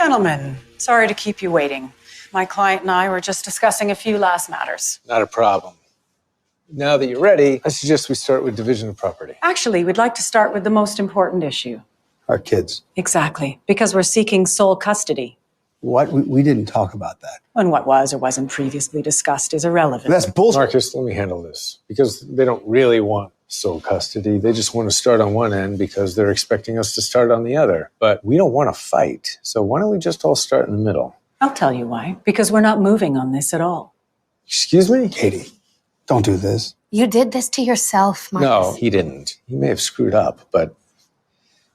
Gentlemen, sorry to keep you waiting. My client and I were just discussing a few last matters. Not a problem. Now that you're ready, I suggest we start with division of property. Actually, we'd like to start with the most important issue. Our kids. Exactly, because we're seeking sole custody. What? We didn't talk about that. And what was or wasn't previously discussed is irrelevant. That's bullshit. Marcus, let me handle this. Because they don't really want sole custody. They just want to start on one end because they're expecting us to start on the other. But we don't want to fight. So why don't we just all start in the middle? I'll tell you why. Because we're not moving on this at all. Excuse me? Katie, don't do this. You did this to yourself, Marcus. No, he didn't. He may have screwed up, but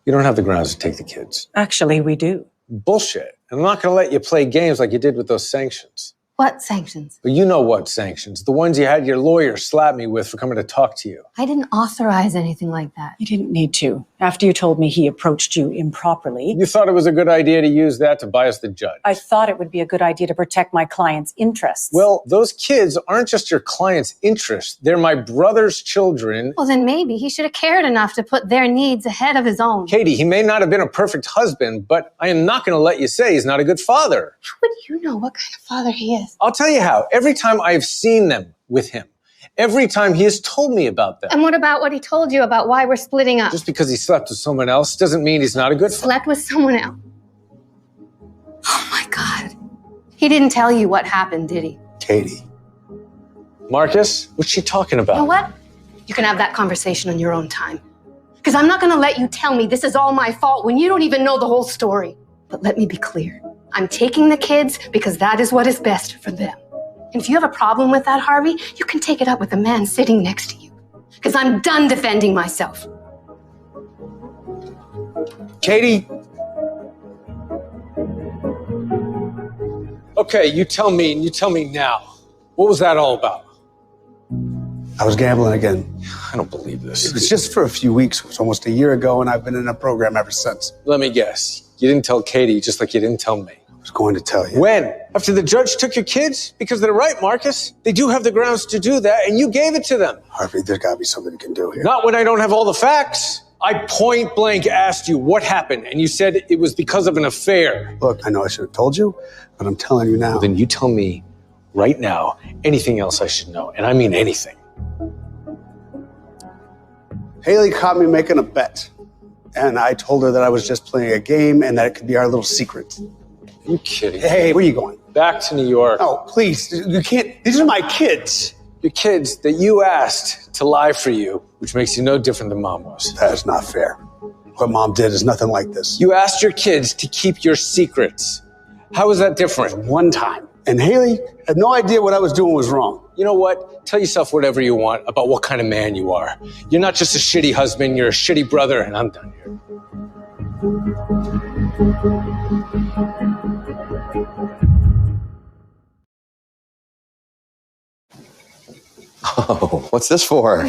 you don't have the grounds to take the kids. Actually, we do. Bullshit. And I'm not going to let you play games like you did with those sanctions. What sanctions? But you know what sanctions. The ones you had your lawyer slap me with for coming to talk to you. I didn't authorize anything like that. You didn't need to. After you told me he approached you improperly, You thought it was a good idea to use that to bias the judge. I thought it would be a good idea to protect my client's interests. Well, those kids aren't just your client's interests. They're my brother's children. Well, then maybe he should have cared enough to put their needs ahead of his own. Katie, he may not have been a perfect husband, but I am not going to let you say he's not a good father. How would you know what kind of father he is? I'll tell you how. Every time I have seen them with him, every time he has told me about them. And what about what he told you about why we're splitting up? Just because he slept with someone else doesn't mean he's not a good father. Slept with someone else. Oh my God. He didn't tell you what happened, did he? Katie. Marcus, what's she talking about? You know what? You can have that conversation on your own time. Because I'm not going to let you tell me this is all my fault when you don't even know the whole story. But let me be clear. I'm taking the kids because that is what is best for them. And if you have a problem with that, Harvey, you can take it up with the man sitting next to you. Because I'm done defending myself. Katie? Okay, you tell me, and you tell me now. What was that all about? I was gambling again. I don't believe this. It was just for a few weeks. It was almost a year ago, and I've been in a program ever since. Let me guess. You didn't tell Katie just like you didn't tell me. I was going to tell you. When? After the judge took your kids? Because they're right, Marcus. They do have the grounds to do that, and you gave it to them. Harvey, there's got to be something you can do here. Not when I don't have all the facts. I point blank asked you what happened, and you said it was because of an affair. Look, I know I should have told you, but I'm telling you now. Well, then you tell me right now anything else I should know, and I mean anything. Haley caught me making a bet, and I told her that I was just playing a game and that it could be our little secret. Are you kidding? Hey, where are you going? Back to New York. Oh, please, you can't. These are my kids. Your kids that you asked to lie for you, which makes you no different than Mom was. That is not fair. What Mom did is nothing like this. You asked your kids to keep your secrets. How is that different? One time. And Haley had no idea what I was doing was wrong. You know what? Tell yourself whatever you want about what kind of man you are. You're not just a shitty husband, you're a shitty brother, and I'm done here. Oh, what's this for?